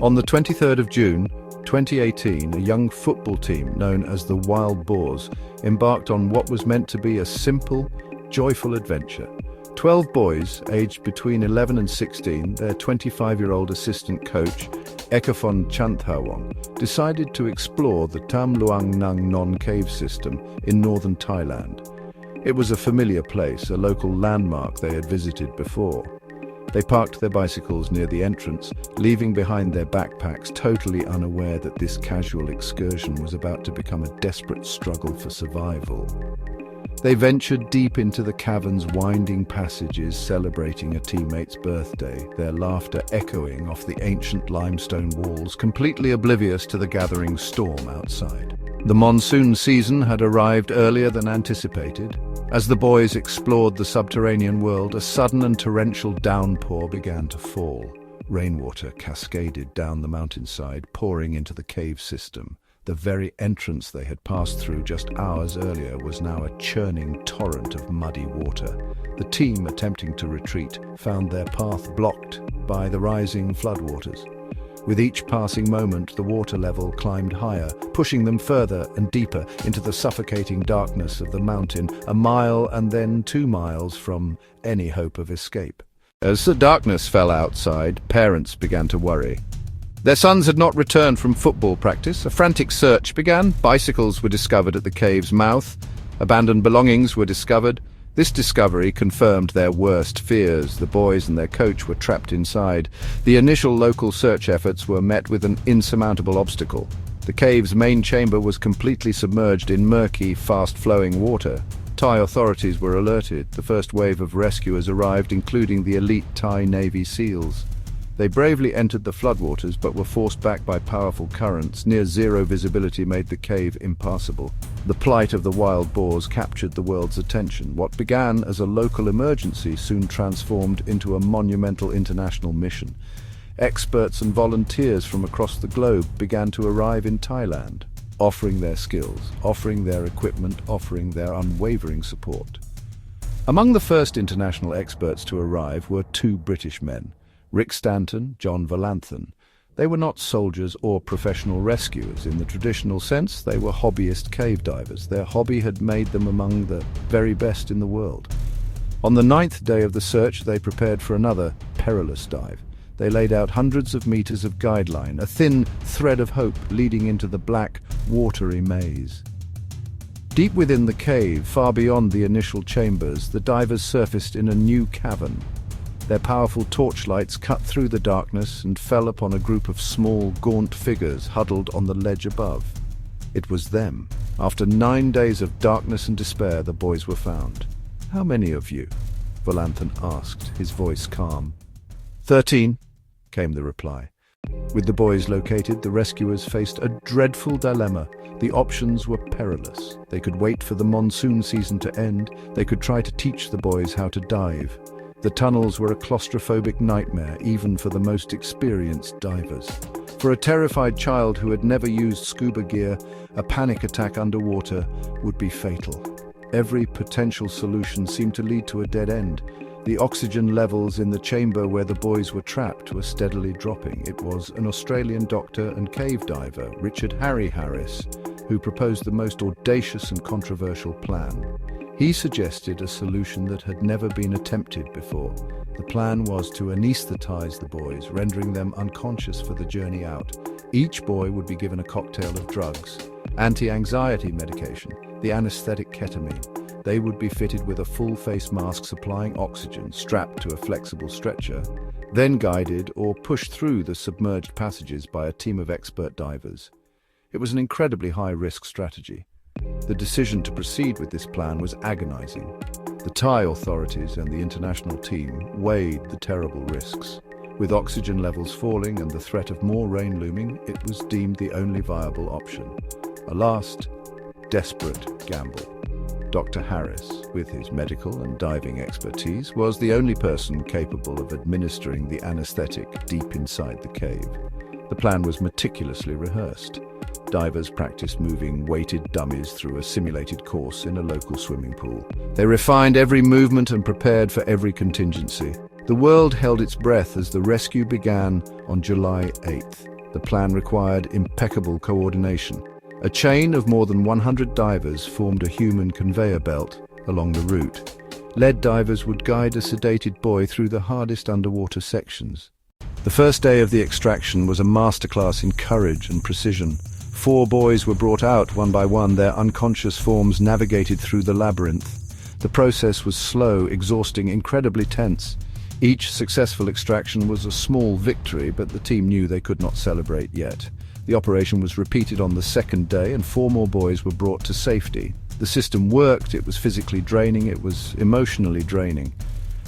On the 23rd of June, 2018, a young football team known as the Wild Boars embarked on what was meant to be a simple, joyful adventure. 12 boys, aged between 11 and 16, their 25-year-old assistant coach, Ekafon Chantharwong, decided to explore the Tham Luang Nang cave system in northern Thailand. It was a familiar place, a local landmark they had visited before. They parked their bicycles near the entrance, leaving behind their backpacks, totally unaware that this casual excursion was about to become a desperate struggle for survival. They ventured deep into the cavern's winding passages, celebrating a teammate's birthday, their laughter echoing off the ancient limestone walls, completely oblivious to the gathering storm outside. The monsoon season had arrived earlier than anticipated. As the boys explored the subterranean world, a sudden and torrential downpour began to fall. Rainwater cascaded down the mountainside, pouring into the cave system. The very entrance they had passed through just hours earlier was now a churning torrent of muddy water. The team, attempting to retreat, found their path blocked by the rising floodwaters. With each passing moment, the water level climbed higher, pushing them further and deeper into the suffocating darkness of the mountain, a mile and then 2 miles from any hope of escape. As the darkness fell outside, parents began to worry. Their sons had not returned from football practice. A frantic search began. Bicycles were discovered at the cave's mouth. Abandoned belongings were discovered. This discovery confirmed their worst fears. The boys and their coach were trapped inside. The initial local search efforts were met with an insurmountable obstacle. The cave's main chamber was completely submerged in murky, fast-flowing water. Thai authorities were alerted. The first wave of rescuers arrived, including the elite Thai Navy SEALs. They bravely entered the floodwaters but were forced back by powerful currents. Near-zero visibility made the cave impassable. The plight of the wild boars captured the world's attention. What began as a local emergency soon transformed into a monumental international mission. Experts and volunteers from across the globe began to arrive in Thailand, offering their skills, offering their equipment, offering their unwavering support. Among the first international experts to arrive were 2 British men, Rick Stanton, John Valanthan. They were not soldiers or professional rescuers. In the traditional sense, they were hobbyist cave divers. Their hobby had made them among the very best in the world. On the 9th day of the search, they prepared for another perilous dive. They laid out hundreds of meters of guideline, a thin thread of hope leading into the black, watery maze. Deep within the cave, far beyond the initial chambers, the divers surfaced in a new cavern. Their powerful torchlights cut through the darkness and fell upon a group of small, gaunt figures huddled on the ledge above. It was them. After 9 days of darkness and despair, the boys were found. "How many of you?" Valanthan asked, his voice calm. 13, came the reply. With the boys located, the rescuers faced a dreadful dilemma. The options were perilous. They could wait for the monsoon season to end. They could try to teach the boys how to dive. The tunnels were a claustrophobic nightmare, even for the most experienced divers. For a terrified child who had never used scuba gear, a panic attack underwater would be fatal. Every potential solution seemed to lead to a dead end. The oxygen levels in the chamber where the boys were trapped were steadily dropping. It was an Australian doctor and cave diver, Richard Harry Harris, who proposed the most audacious and controversial plan. He suggested a solution that had never been attempted before. The plan was to anesthetize the boys, rendering them unconscious for the journey out. Each boy would be given a cocktail of drugs, anti-anxiety medication, the anesthetic ketamine. They would be fitted with a full face mask supplying oxygen, strapped to a flexible stretcher, then guided or pushed through the submerged passages by a team of expert divers. It was an incredibly high-risk strategy. The decision to proceed with this plan was agonizing. The Thai authorities and the international team weighed the terrible risks. With oxygen levels falling and the threat of more rain looming, it was deemed the only viable option. A last, desperate gamble. Dr. Harris, with his medical and diving expertise, was the only person capable of administering the anesthetic deep inside the cave. The plan was meticulously rehearsed. Divers practiced moving weighted dummies through a simulated course in a local swimming pool. They refined every movement and prepared for every contingency. The world held its breath as the rescue began on July 8th. The plan required impeccable coordination. A chain of more than 100 divers formed a human conveyor belt along the route. Lead divers would guide a sedated boy through the hardest underwater sections. The first day of the extraction was a masterclass in courage and precision. 4 boys were brought out one by one, their unconscious forms navigated through the labyrinth. The process was slow, exhausting, incredibly tense. Each successful extraction was a small victory, but the team knew they could not celebrate yet. The operation was repeated on the second day, and 4 more boys were brought to safety. The system worked, it was physically draining, it was emotionally draining.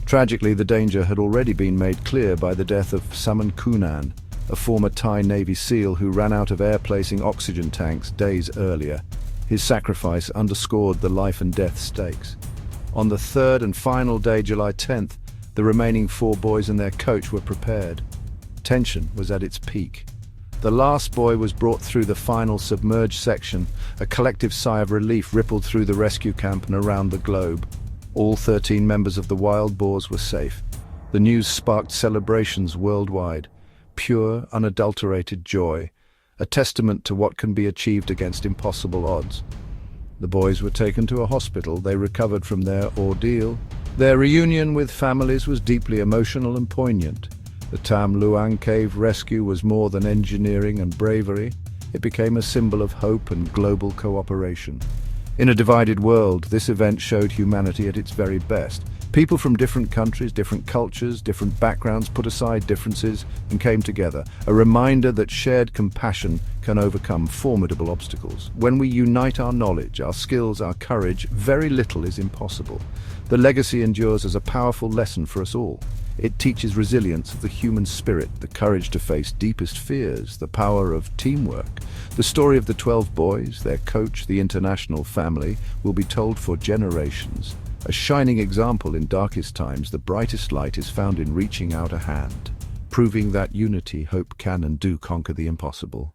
Tragically, the danger had already been made clear by the death of Saman Kunan, a former Thai Navy SEAL who ran out of air-placing oxygen tanks days earlier. His sacrifice underscored the life and death stakes. On the third and final day, July 10th, the remaining 4 boys and their coach were prepared. Tension was at its peak. The last boy was brought through the final submerged section. A collective sigh of relief rippled through the rescue camp and around the globe. All 13 members of the wild boars were safe. The news sparked celebrations worldwide. Pure, unadulterated joy, a testament to what can be achieved against impossible odds. The boys were taken to a hospital. They recovered from their ordeal. Their reunion with families was deeply emotional and poignant. The Tham Luang cave rescue was more than engineering and bravery. It became a symbol of hope and global cooperation. In a divided world, this event showed humanity at its very best. People from different countries, different cultures, different backgrounds put aside differences and came together, a reminder that shared compassion can overcome formidable obstacles. When we unite our knowledge, our skills, our courage, very little is impossible. The legacy endures as a powerful lesson for us all. It teaches resilience of the human spirit, the courage to face deepest fears, the power of teamwork. The story of the 12 boys, their coach, the international family, will be told for generations. A shining example in darkest times, the brightest light is found in reaching out a hand, proving that unity, hope can and do conquer the impossible.